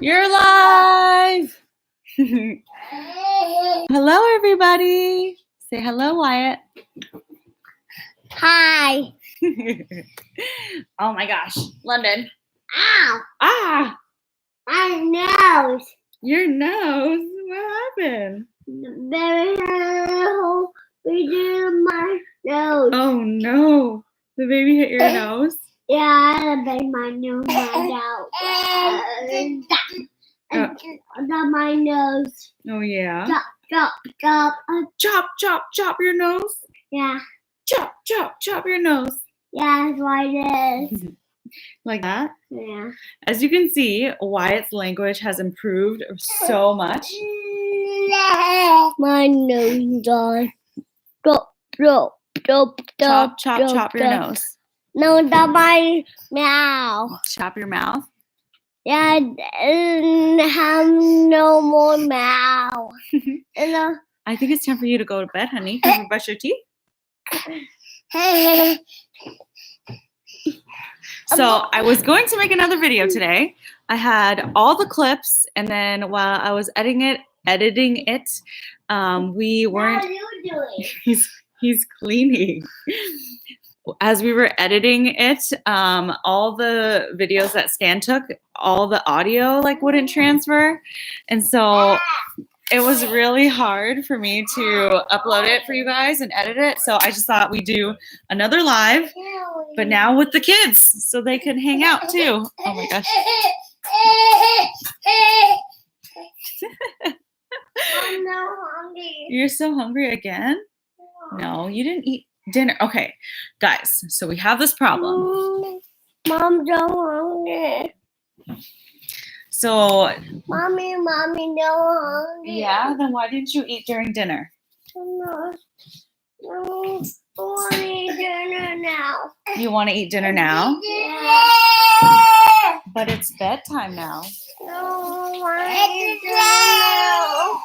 You're live. Hello, everybody. Say hello, Wyatt. Hi. Oh my gosh, London. Ow. Ah, My nose. your nose. What happened? Very my nose. Oh no, the baby hit your nose. Yeah, I bit my nose. My nose. Oh yeah. Chop. Chop, chop, chop your nose. Yeah. Chop, chop, chop your nose. Yeah, that's why it is. Like that. Yeah. As you can see, Wyatt's language has improved so much. My nose done. Chop, Chop, chop, chop your nose. No, not my mouth. Chop your mouth. Yeah, and have no more mouth. And I think it's time for you to go to bed, honey. Can you brush your teeth? So I was going to make another video today. I had all the clips, and then while I was editing it, we weren't. What are you doing? He's cleaning. As we were editing it, all the videos that Stan took, all the audio wouldn't transfer, and so it was really hard for me to upload it for you guys and edit it. So I just thought we'd do another live, but now with the kids, so they could hang out too. Oh my gosh. I'm so hungry. You're so hungry again? No, you didn't eat dinner. Okay, guys, so we have this problem. Mom, so hungry. So, Mommy, so hungry. yeah, then why didn't you eat during dinner? No, I want to eat dinner now. You want to eat dinner now? Yeah. But it's bedtime now. No, I want to eat dinner now.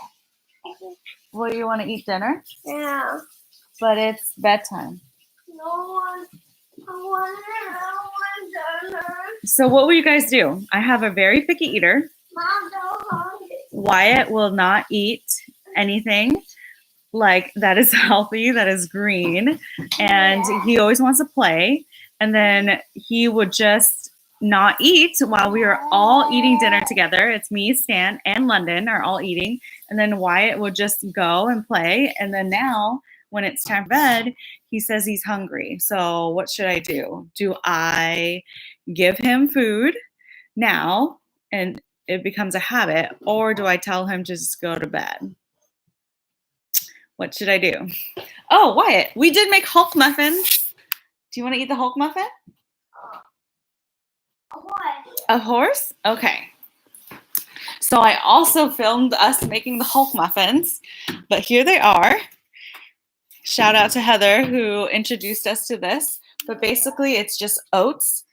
Well, you want to eat dinner? Yeah. But it's bedtime. No, I want dinner. So what will you guys do? I have a very picky eater. Mom, so hungry. Wyatt will not eat anything that is healthy, that is green, and he always wants to play. And then he would just not eat while we are all eating dinner together. It's me, Stan, and London are all eating. And then Wyatt would just go and play. And then now, when it's time for bed, he says he's hungry. So what should I do? Do I give him food now and it becomes a habit, or do I tell him to just go to bed? What should I do? Oh, Wyatt, we did make Hulk muffins. Do you want to eat the Hulk muffin? A horse? Okay. So I also filmed us making the Hulk muffins, but here they are. Shout out to Heather who introduced us to this. But basically it's just oats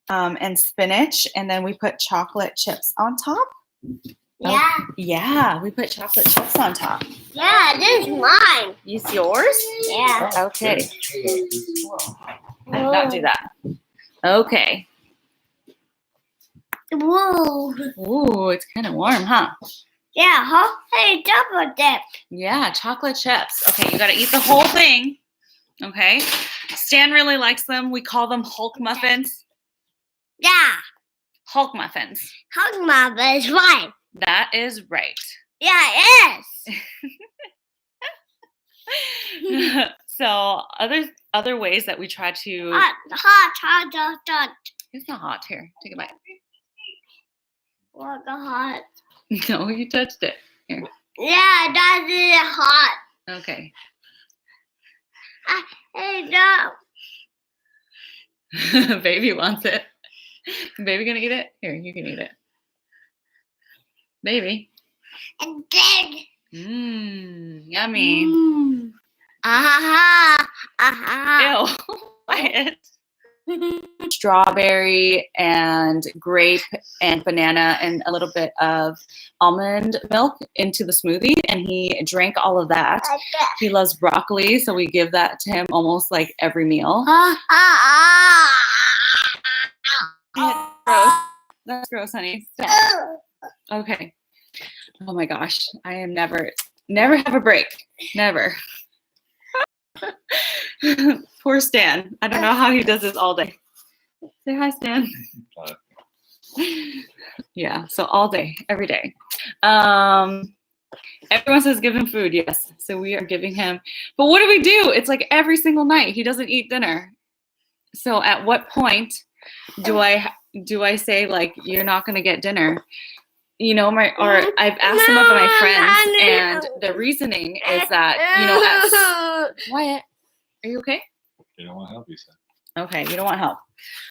and spinach, and then we put chocolate chips on top. Yeah. Oh, yeah, we put chocolate chips on top. Yeah, this is mine. It's yours? Yeah. Okay. I did not do that. Okay. Whoa. Ooh, it's kind of warm, huh? Yeah, huh? Hey, double dip. Yeah, chocolate chips. Okay, you got to eat the whole thing. Okay. Stan really likes them. We call them Hulk muffins. Yeah. Hulk muffins. Hug Mama is right. That is right. Yeah, it is. So other ways that we try to. Hot. It's not hot. Here, take a bite. What hot? No, you touched it. Here. Yeah, that is hot. Okay. Hey, no. Baby wants it. Baby gonna eat it? Here, you can eat it. Baby. It's big. Yummy. Ew. Wyatt. Strawberry and grape and banana and a little bit of almond milk into the smoothie, and he drank all of that. He loves broccoli, so we give that to him almost like every meal. Gross. That's gross, honey. Stop. Okay. Oh my gosh. I am never have a break. Never. Poor Stan. I don't know how he does this all day. Say hi, Stan. Yeah, so all day, every day. Everyone says give him food. Yes, so we are giving him. But what do we do? It's like every single night he doesn't eat dinner. So at what point do I say like you're not going to get dinner? You know, or I've asked some of my friends, and the reasoning is that, you know, Wyatt, are you okay? You don't want help, you said. Okay, you don't want help.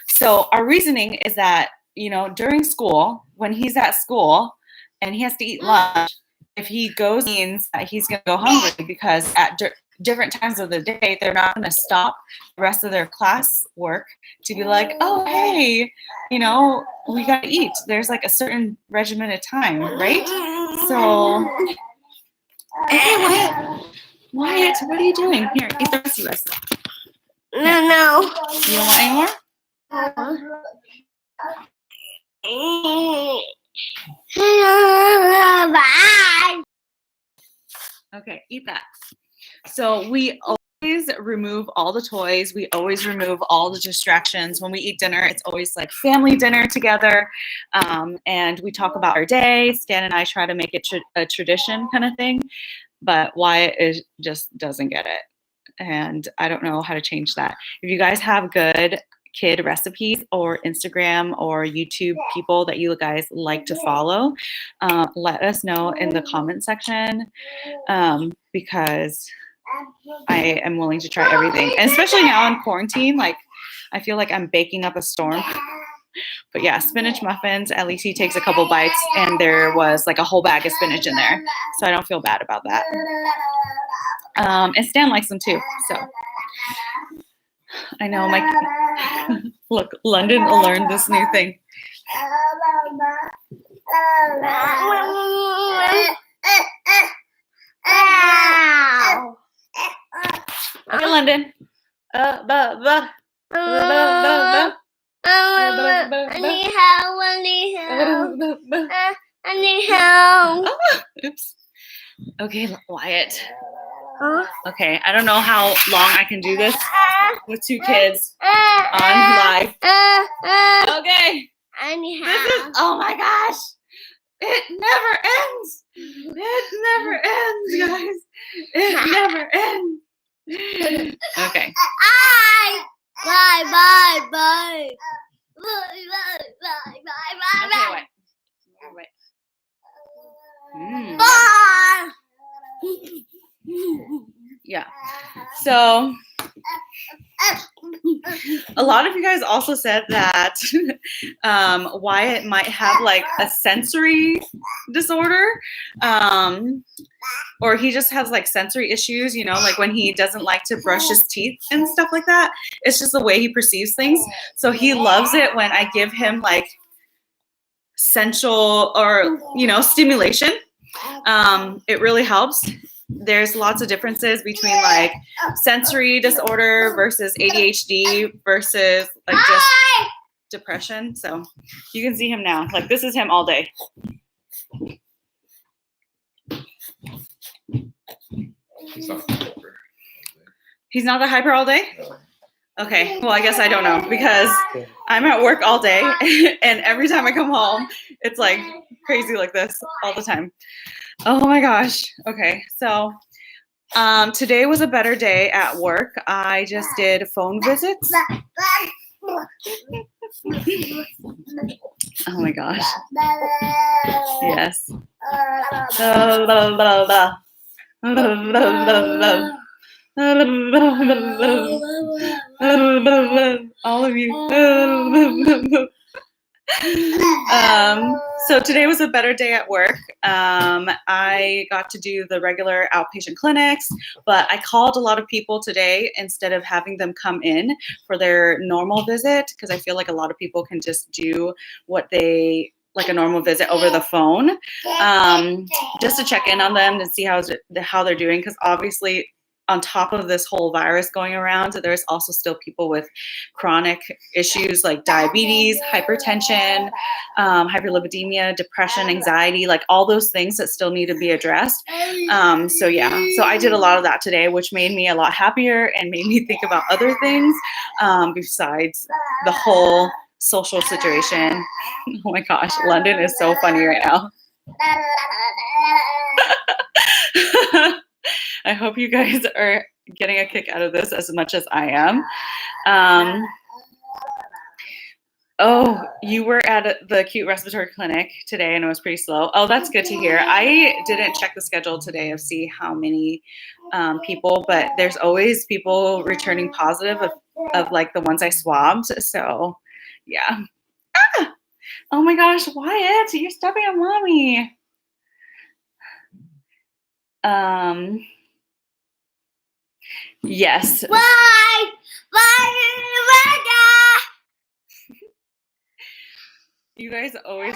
So our reasoning is that, you know, during school, when he's at school and he has to eat lunch, if he goes, means that he's going to go hungry, because at different times of the day, they're not going to stop the rest of their class work to be like, oh, hey, you know, we got to eat. There's like a certain regimented time, right? So, okay, Wyatt, what are you doing? Here, eat the rest of us. No. You don't want any more? Bye. Okay, eat that. So we always remove all the toys. We always remove all the distractions. When we eat dinner, it's always like family dinner together. And we talk about our day. Stan and I try to make it a tradition kind of thing. But Wyatt just doesn't get it. And I don't know how to change that. If you guys have good kid recipes or Instagram or YouTube people that you guys like to follow, let us know in the comment section, because I am willing to try everything. And especially now in quarantine, like I feel like I'm baking up a storm. But yeah, spinach muffins, at least he takes a couple bites, and there was like a whole bag of spinach in there. So I don't feel bad about that. And Stan likes them too. So I know look, London will learn this new thing. Okay, London. I need help. Oops. Okay, Wyatt. Okay, I don't know how long I can do this with two kids on live. Okay. I need This is, help. oh my gosh. It never ends. It never ends, guys. It never ends. Okay. Bye, bye, bye. Bye, bye, Okay, wait. Mm. bye. Yeah. So a lot of you guys also said that Wyatt might have like a sensory disorder, or he just has like sensory issues, you know, like when he doesn't like to brush his teeth and stuff like that. It's just the way he perceives things. So he loves it when I give him like sensual or, you know, stimulation. It really helps. There's lots of differences between like sensory disorder versus ADHD versus like just depression. So you can see him now. Like this is him all day. He's not hyper. He's not that hyper all day? No. Okay. Well, I guess I don't know, because I'm at work all day and every time I come home, it's like crazy like this all the time. Oh my gosh. Okay. So today was a better day at work. I just did phone visits. Oh my gosh. Yes. All of you. So today was a better day at work. I got to do the regular outpatient clinics, but I called a lot of people today instead of having them come in for their normal visit, because I feel like a lot of people can just do what they like a normal visit over the phone, just to check in on them and see how they're doing, because obviously on top of this whole virus going around, there's also still people with chronic issues like diabetes, hypertension, hyperlipidemia, depression, anxiety, like all those things that still need to be addressed. So yeah, so I did a lot of that today, which made me a lot happier and made me think about other things besides the whole social situation. Oh my gosh, London is so funny right now. I hope you guys are getting a kick out of this as much as I am. Oh, you were at the acute respiratory clinic today and it was pretty slow. Oh, that's good to hear. I didn't check the schedule today of see how many people, but there's always people returning positive of like the ones I swabbed. So yeah. Ah! Oh my gosh, Wyatt, you're stepping on mommy. Yes. Bye. Bye. You guys always.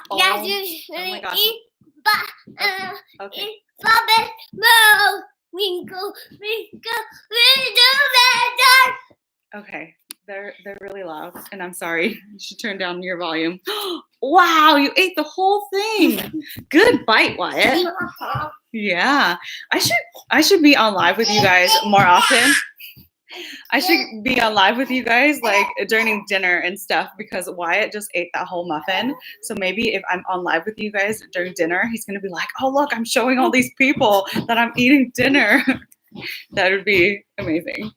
Oh my gosh. Okay. Okay. They're really loud, and I'm sorry. You should turn down your volume. Wow, you ate the whole thing. Good bite, Wyatt. Yeah. I should be on live with you guys more often. I should be on live with you guys like during dinner and stuff because Wyatt just ate that whole muffin. So maybe if I'm on live with you guys during dinner, he's gonna be like, "Oh look, I'm showing all these people that I'm eating dinner." That would be amazing.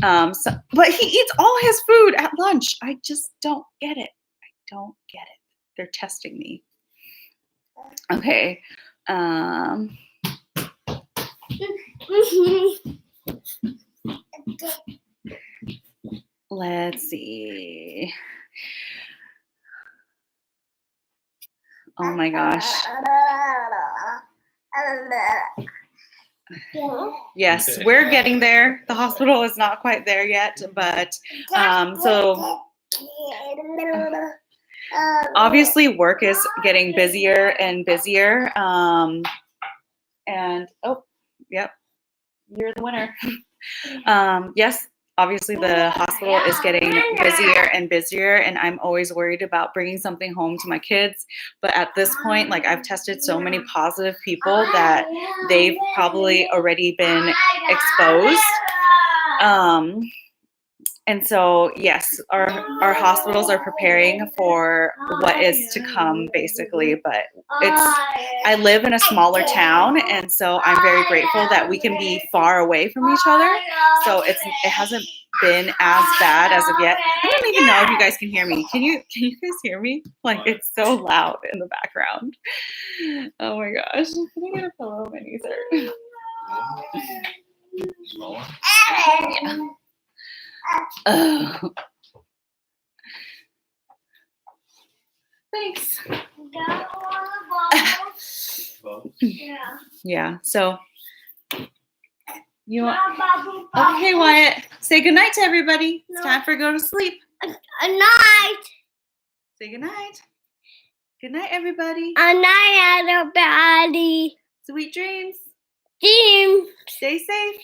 But he eats all his food at lunch. I just don't get it. I don't get it. They're testing me. Okay. Let's see. Oh my gosh. Yes, we're getting there. The hospital is not quite there yet, but so obviously work is getting busier and busier. And oh, yep, you're the winner. Yes, obviously the hospital is getting busier and busier, and I'm always worried about bringing something home to my kids. But at this point, like I've tested so many positive people that they've probably already been exposed. And so, yes, our hospitals are preparing for what is to come, basically. But I live in a smaller town, and so I'm very grateful that we can be far away from each other. So it hasn't been as bad as of yet. I don't even know if you guys can hear me. Can you guys hear me? Like it's so loud in the background. Oh my gosh! Can I get a pillow? My knees hurt. Yeah. Oh. Thanks. Yeah. So you want? Okay, Wyatt. Say goodnight to everybody. It's time for go to sleep. A night. Say goodnight. Good night, everybody. A night, everybody. Sweet dreams. Team. Stay safe.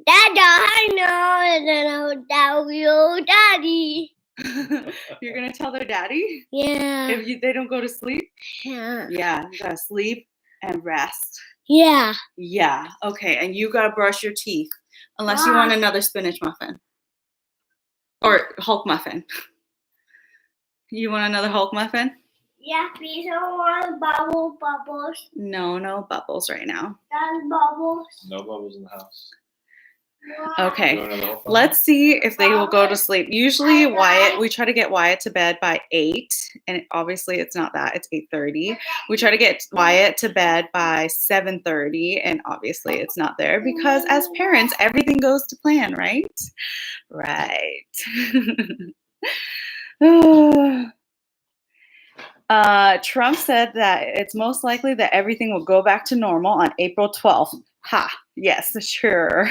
Dada, I know that you, Daddy. You're gonna tell their daddy Yeah. if they don't go to sleep. Yeah. Yeah, you gotta sleep and rest. Yeah. Yeah. Okay, and you gotta brush your teeth, unless you want another spinach muffin or Hulk muffin. You want another Hulk muffin? Yeah, please. I want bubbles. No bubbles right now. That's bubbles. No bubbles in the house. Okay. You want another one? Let's see if they will go to sleep. Usually we try to get Wyatt to bed by 8, and obviously it's not that, it's 8:30. We try to get Wyatt to bed by 7:30, and obviously it's not there because as parents, everything goes to plan, right? Right. Trump said that it's most likely that everything will go back to normal on April 12th. Ha, yes, sure.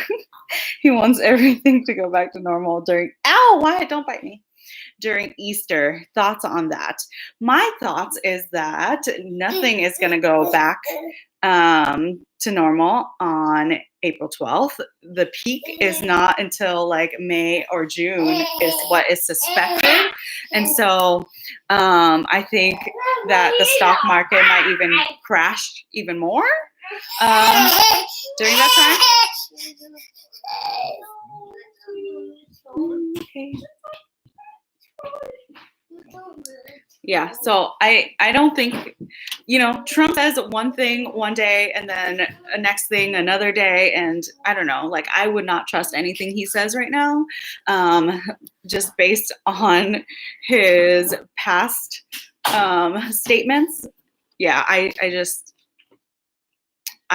He wants everything to go back to normal during, ow, Wyatt, don't bite me. During Easter. Thoughts on that? My thoughts is that nothing is going to go back to normal on April 12th. The peak is not until like May or June is what is suspected. And so I think that the stock market might even crash even more during that time. Okay. Yeah, so I don't think, Trump says one thing one day and then a next thing another day, and I don't know, like I would not trust anything he says right now, just based on his past statements. Yeah, I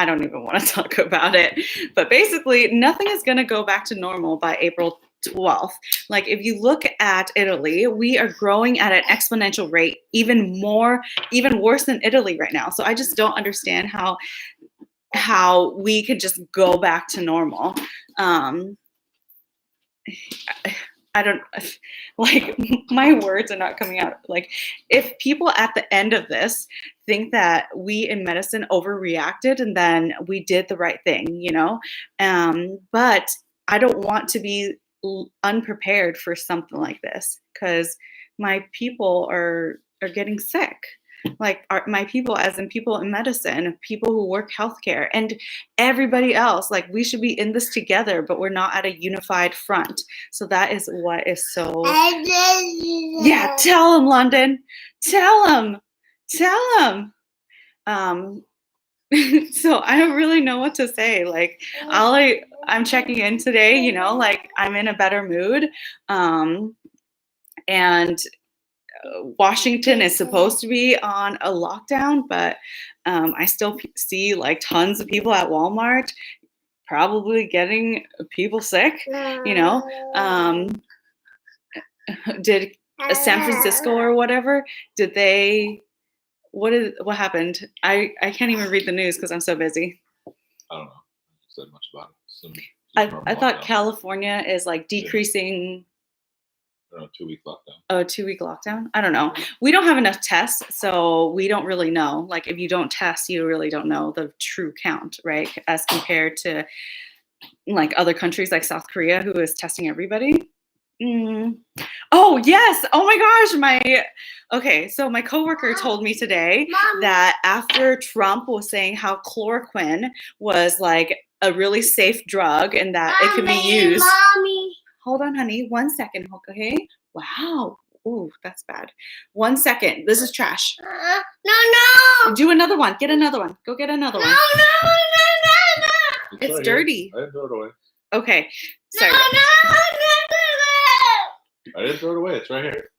don't even want to talk about it, but basically nothing is going to go back to normal by April 12th. Like if you look at Italy, we are growing at an exponential rate, even worse than Italy right now. So I just don't understand how we could just go back to normal. I don't, like, my words are not coming out. Like, if people at the end of this think that we in medicine overreacted and then we did the right thing, but I don't want to be unprepared for something like this, because my people are getting sick. Like my people, as in people in medicine, people who work healthcare, and everybody else. Like we should be in this together, but we're not at a unified front. So that is what is so. Yeah, tell him, London. Tell him. So I don't really know what to say. Like I'm checking in today. Like I'm in a better mood, and Washington is supposed to be on a lockdown, but I still see like tons of people at Walmart probably getting people sick. Did San Francisco or whatever? Did they? What happened? I can't even read the news because I'm so busy. I don't know. I said much about it. I thought California is like decreasing. I don't know, 2-week lockdown. Oh, 2-week lockdown? I don't know. We don't have enough tests, so we don't really know. Like, if you don't test, you really don't know the true count, right? As compared to, like, other countries like South Korea, who is testing everybody. Oh, yes. Oh, my gosh. Okay, so my coworker told me today that after Trump was saying how chloroquine was, like, a really safe drug and that it could be used. Mommy. Hold on, honey. 1 second, okay? Wow. Ooh, that's bad. 1 second. This is trash. No. Do another one. Get another one. Go get another one. No. It's right dirty. Here. I didn't throw it away. Okay. Sorry. No. I didn't throw it away. It's right here.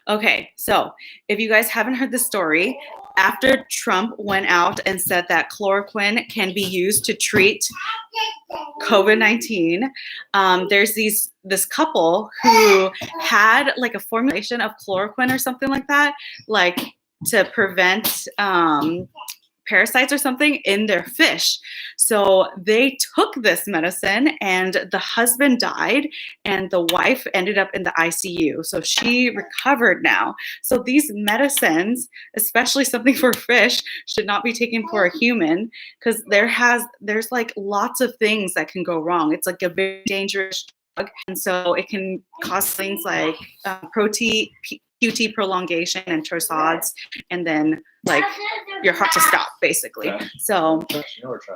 Okay, so if you guys haven't heard the story, after Trump went out and said that chloroquine can be used to treat COVID-19, there's this couple who had like a formulation of chloroquine or something like that, like to prevent parasites or something in their fish. So they took this medicine and the husband died and the wife ended up in the ICU. So she recovered now. So these medicines, especially something for fish, should not be taken for a human, because there's like lots of things that can go wrong. It's like a very dangerous drug. And so it can cause things like QT prolongation and torsades, and then like your heart to stop, basically. So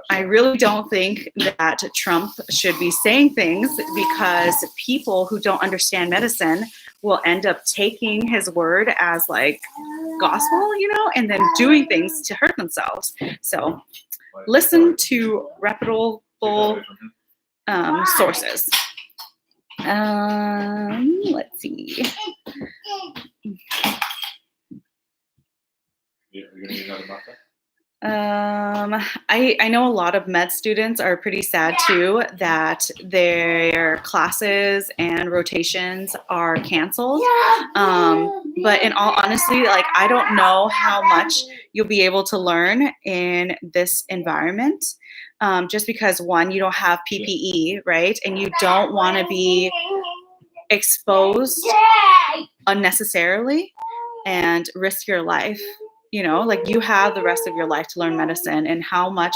I really don't think that Trump should be saying things, because people who don't understand medicine will end up taking his word as like gospel, and then doing things to hurt themselves. So listen to reputable sources. Let's see. You're gonna need another muffin? I know a lot of med students are pretty sad too that their classes and rotations are canceled. But in all honesty, like I don't know how much you'll be able to learn in this environment. Just because one, you don't have PPE, right? And you don't want to be exposed unnecessarily and risk your life. Like you have the rest of your life to learn medicine, and how much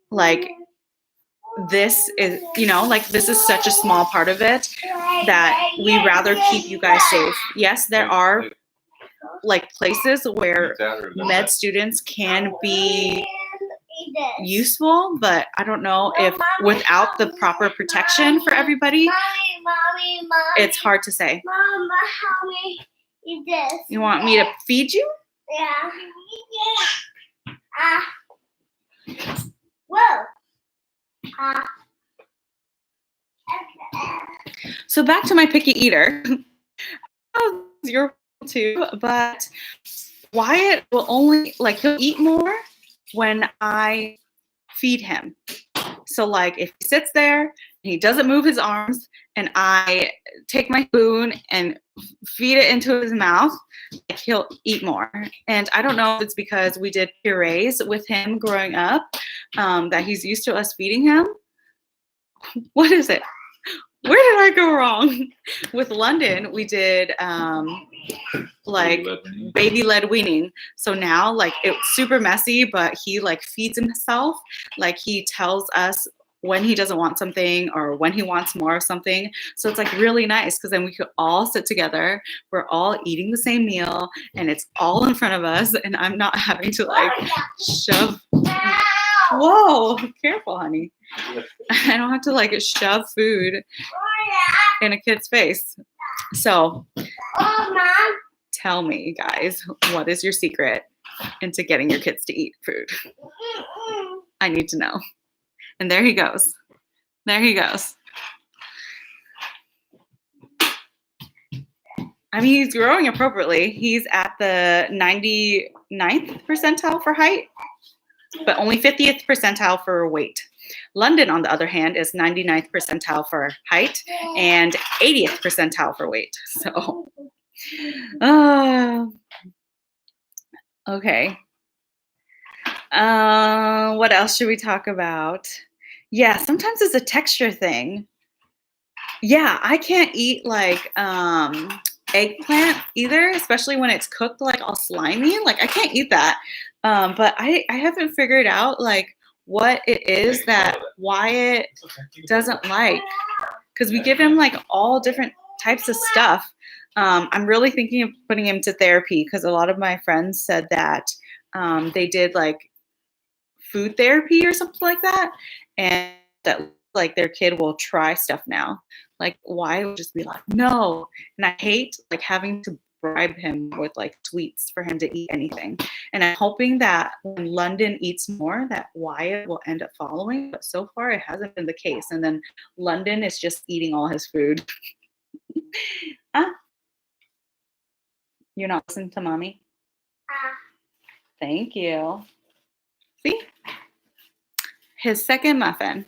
like this is, like this is such a small part of it that we rather keep you guys safe. Yes, there are like places where med students can be useful, but I don't know if without the proper protection for everybody, Mommy, it's hard to say. Mama, help me eat this. You want me to feed you? Yeah. Whoa. So back to my picky eater. You're too, but Wyatt will only he'll eat more when I feed him. So like if he sits there and he doesn't move his arms and I take my spoon and feed it into his mouth, he'll eat more. And I don't know if it's because we did purees with him growing up, that he's used to us feeding him. What is it? Where did I go wrong? With London, we did baby-led weaning. So now it's super messy, but he feeds himself. He tells us when he doesn't want something or when he wants more of something. So it's really nice because then we could all sit together. We're all eating the same meal and it's all in front of us and I'm not having to shove. Whoa, careful, honey. I don't have to shove food in a kid's face. So tell me, guys, what is your secret into getting your kids to eat food? I need to know. And there he goes. There he goes. I mean, he's growing appropriately. He's at the 99th percentile for height, but only 50th percentile for weight. London, on the other hand, is 99th percentile for height and 80th percentile for weight. So, okay. What else should we talk about? Yeah, sometimes it's a texture thing. Yeah, I can't eat eggplant either, especially when it's cooked all slimy. I can't eat that. But I haven't figured out what it is that Wyatt doesn't like, because we give him all different types of stuff. I'm really thinking of putting him to therapy because a lot of my friends said that they did food therapy or something like that, and that their kid will try stuff now. Why would just be no? And I hate having to bribe him with sweets for him to eat anything. And I'm hoping that when London eats more, that Wyatt will end up following. But so far, it hasn't been the case. And then London is just eating all his food. You're not listening to mommy? Thank you. See? His second muffin.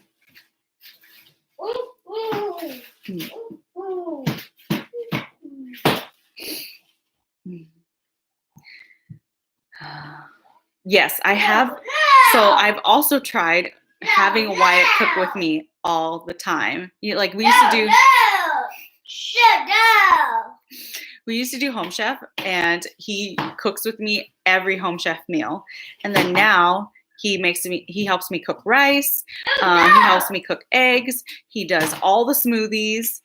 Yes, I have. So I've also tried having Wyatt cook with me all the time. We used to do. Shut up. We used to do Home Chef, and he cooks with me every Home Chef meal. And then now he helps me cook rice. He helps me cook eggs. He does all the smoothies.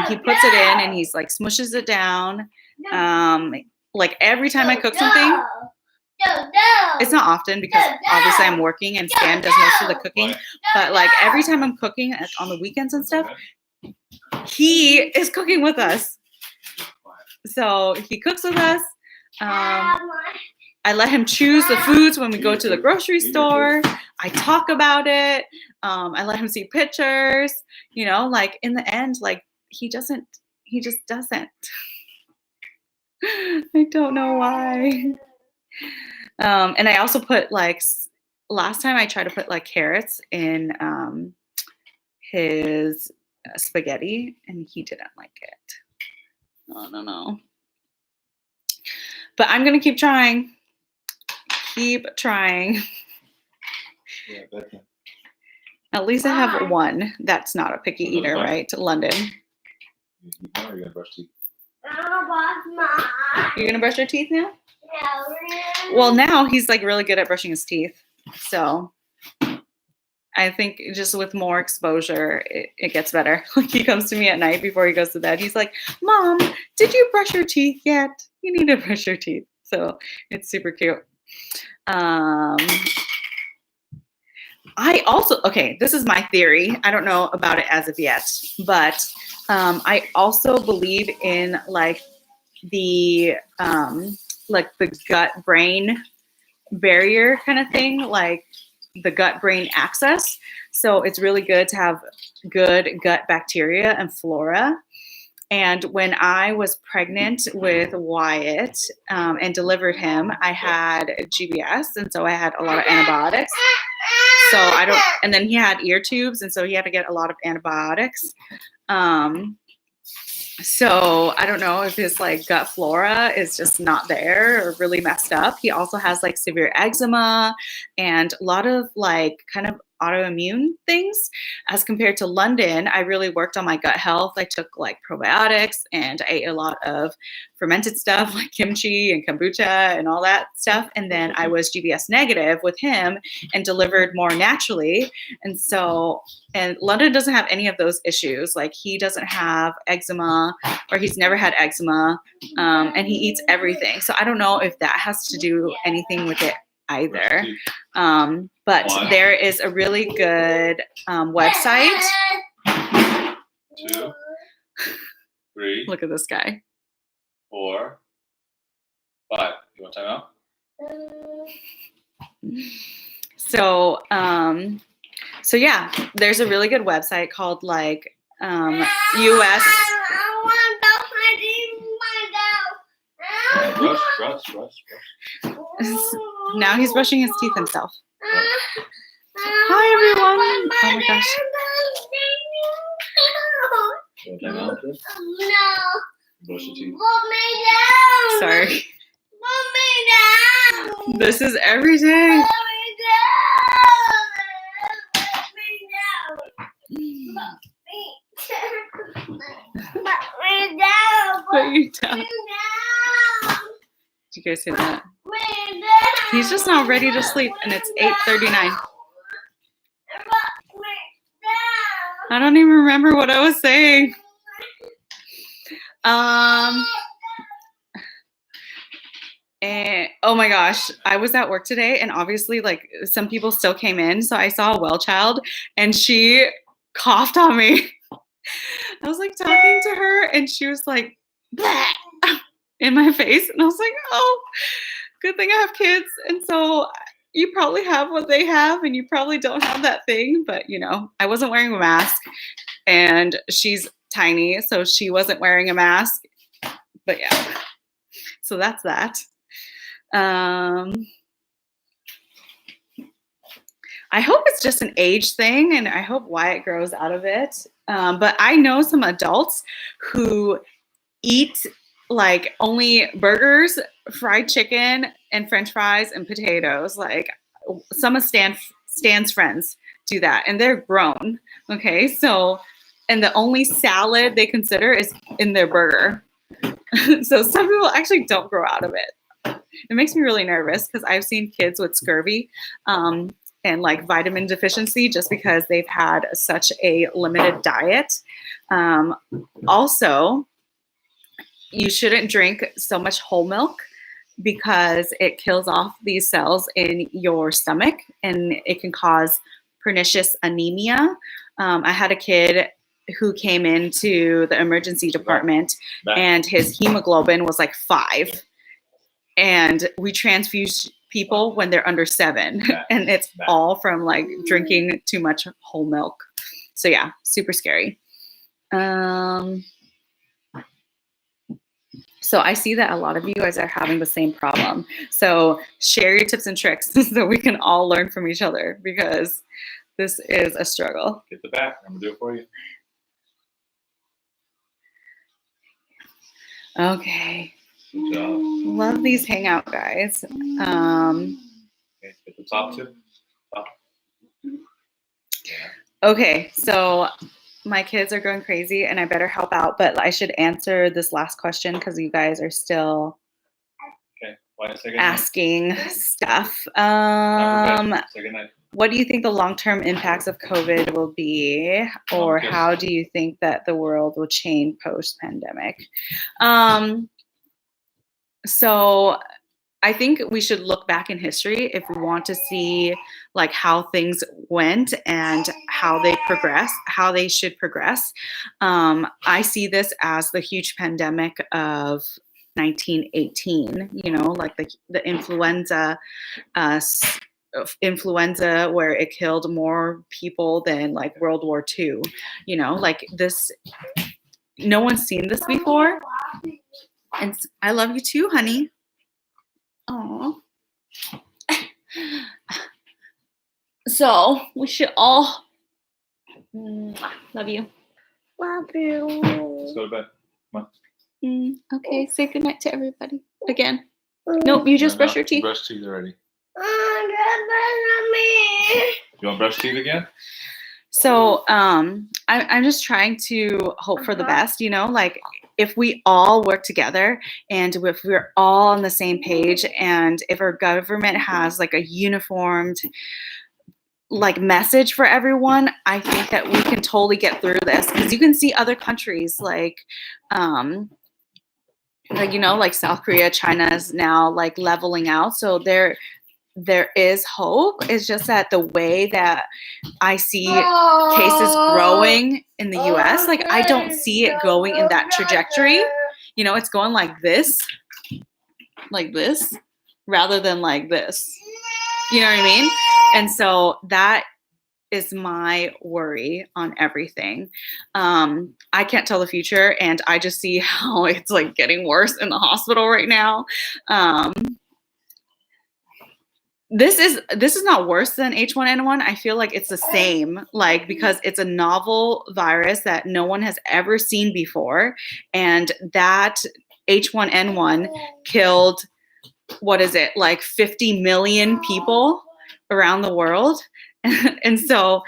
He puts it in and he's smushes it down. Every time I cook something, it's not often because obviously I'm working and Stan does most of the cooking. But every time I'm cooking on the weekends and stuff, he is cooking with us. So he cooks with us. I let him choose the foods when we go to the grocery store. I talk about it. I let him see pictures. In the end, he just doesn't. I don't know why. And I also put last time I tried to put carrots in his spaghetti, and he didn't like it. No. But I'm gonna keep trying. Keep trying. Yeah, that's it. At least I have one that's not a picky eater, right? London. Now you're gonna brush teeth. You're gonna brush your teeth now? Yeah. Well, now he's really good at brushing his teeth. So I think just with more exposure, it gets better. Like he comes to me at night before he goes to bed. He's like, Mom, did you brush your teeth yet? You need to brush your teeth. So it's super cute. I also, okay, this is my theory. I don't know about it as of yet, but I also believe in like the gut brain barrier kind of thing, like the gut brain axis. So it's really good to have good gut bacteria and flora. And when I was pregnant with Wyatt and delivered him, I had GBS, and so I had a lot of antibiotics. So and then he had ear tubes, and so he had to get a lot of antibiotics. So I don't know if his like gut flora is just not there or really messed up. He also has like severe eczema and a lot of like kind of autoimmune things. As compared to London, I really worked on my gut health. I took like probiotics and I ate a lot of fermented stuff like kimchi and kombucha and all that stuff. And then I was GBS negative with him and delivered more naturally. And London doesn't have any of those issues. Like he doesn't have eczema, or he's never had eczema, and he eats everything. So I don't know if that has to do anything with it either. But there is a really good website. 2, 3, Look at this guy. 4, 5. You want time out? So yeah, there's a really good website called like US. Brush. Now he's brushing his teeth himself. Hi everyone. Oh my gosh. You want time out, Chris? No. Brush your teeth. Put me down. Sorry. Put me down. This is every day. Put me down. Put you down. Did you guys hear that? He's just not ready to sleep, and it's 8:39. I don't even remember what I was saying. And oh my gosh, I was at work today, and obviously, like some people still came in, so I saw a well child, and she coughed on me. I was like talking to her, and she was like, "Bleh," in my face, and I was like, "Oh, good thing I have kids." And so you probably have what they have, and you probably don't have that thing, but you know, I wasn't wearing a mask, and she's tiny, so she wasn't wearing a mask. But yeah, so that's that. I hope it's just an age thing, and I hope Wyatt grows out of it. But I know some adults who eat like only burgers, fried chicken, and French fries and potatoes. Like some of Stan's friends do that, and they're grown. Okay, so and the only salad they consider is in their burger. So some people actually don't grow out of it. It makes me really nervous because I've seen kids with scurvy and like vitamin deficiency just because they've had such a limited diet. Also, you shouldn't drink so much whole milk because it kills off these cells in your stomach and it can cause pernicious anemia. I had a kid who came into the emergency department and his hemoglobin was like 5. And we transfuse people when they're under 7. And it's all from like drinking too much whole milk. So yeah, super scary. So I see that a lot of you guys are having the same problem. So share your tips and tricks so we can all learn from each other because this is a struggle. Get the back. I'm going to do it for you. Okay. Good job. Love these hangout guys. Okay, get the top too. Top. Yeah. Okay, so my kids are going crazy and I better help out, but I should answer this last question because you guys are still Okay. Why a second? asking stuff. Second night. what do you think the long-term impacts of COVID will be, or Okay. how do you think that the world will change post-pandemic? So I think we should look back in history if we want to see like how things went and how they progress, how they should progress. I see this as the huge pandemic of 1918, you know, like the influenza where it killed more people than like World War II, you know, like this, no one's seen this before. And I love you too, honey. Oh. So we should all love you. Love you. Let's go to bed. Okay, say goodnight to everybody again. Nope, you just brush your teeth. Brush teeth already. Me. You want to brush teeth again? So I'm just trying to hope for the best, you know, like if we all work together and if we're all on the same page and if our government has like a uniformed like message for everyone, I think that we can totally get through this, because you can see other countries like you know, like South Korea, China is now like leveling out. So there is hope. It's just that the way that I see cases growing in the US, like I don't see it going in that trajectory. You know, it's going like this, rather than like this. You know what I mean? And so that is my worry on everything. I can't tell the future, and I just see how it's like getting worse in the hospital right now. This is not worse than H1N1. I feel like it's the same, like, because it's a novel virus that no one has ever seen before, and that H1N1 killed, what is it, like 50 million people around the world. And so,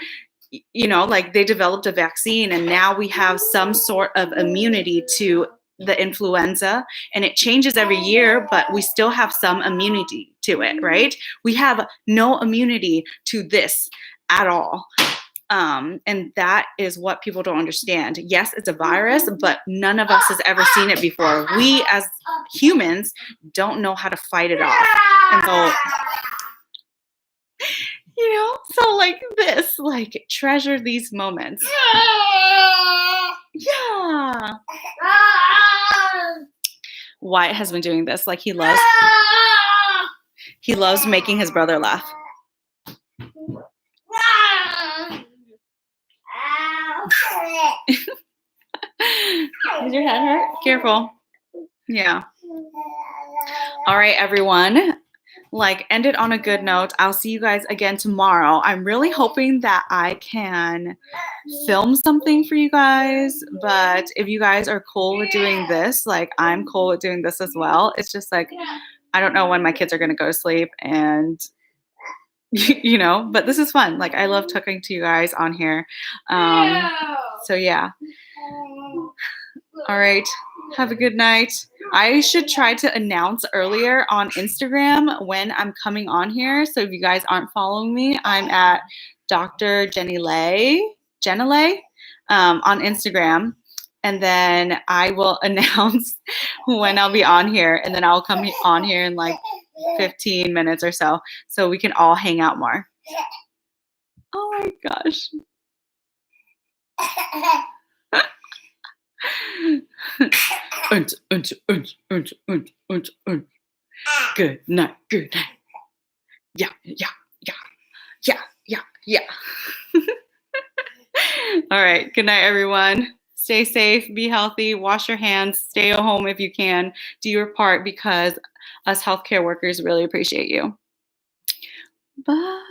you know, like they developed a vaccine and now we have some sort of immunity to the influenza, and it changes every year, but we still have some immunity to it, right? We have no immunity to this at all. And that is what people don't understand. Yes, it's a virus, but none of us has ever seen it before. We as humans don't know how to fight it off. And so, you know, so like this, like treasure these moments. Yeah. Wyatt has been doing this. Like he loves making his brother laugh. Does your head hurt? Careful. Yeah. All right, everyone. Like, end it on a good note. I'll see you guys again tomorrow. I'm really hoping that I can film something for you guys, but if you guys are cool with doing this, like I'm cool with doing this as well. It's just like, I don't know when my kids are going to go to sleep, and you know, but this is fun. Like I love talking to you guys on here. So yeah. All right. Have a good night. I should try to announce earlier on Instagram when I'm coming on here. So if you guys aren't following me, I'm at Dr. Jenny Lay on Instagram. And then I will announce when I'll be on here. And then I'll come on here in like 15 minutes or so we can all hang out more. Oh my gosh. Good night. Good night. Yeah. All right. Good night, everyone. Stay safe, be healthy, wash your hands, stay at home if you can. Do your part, because us healthcare workers really appreciate you. Bye.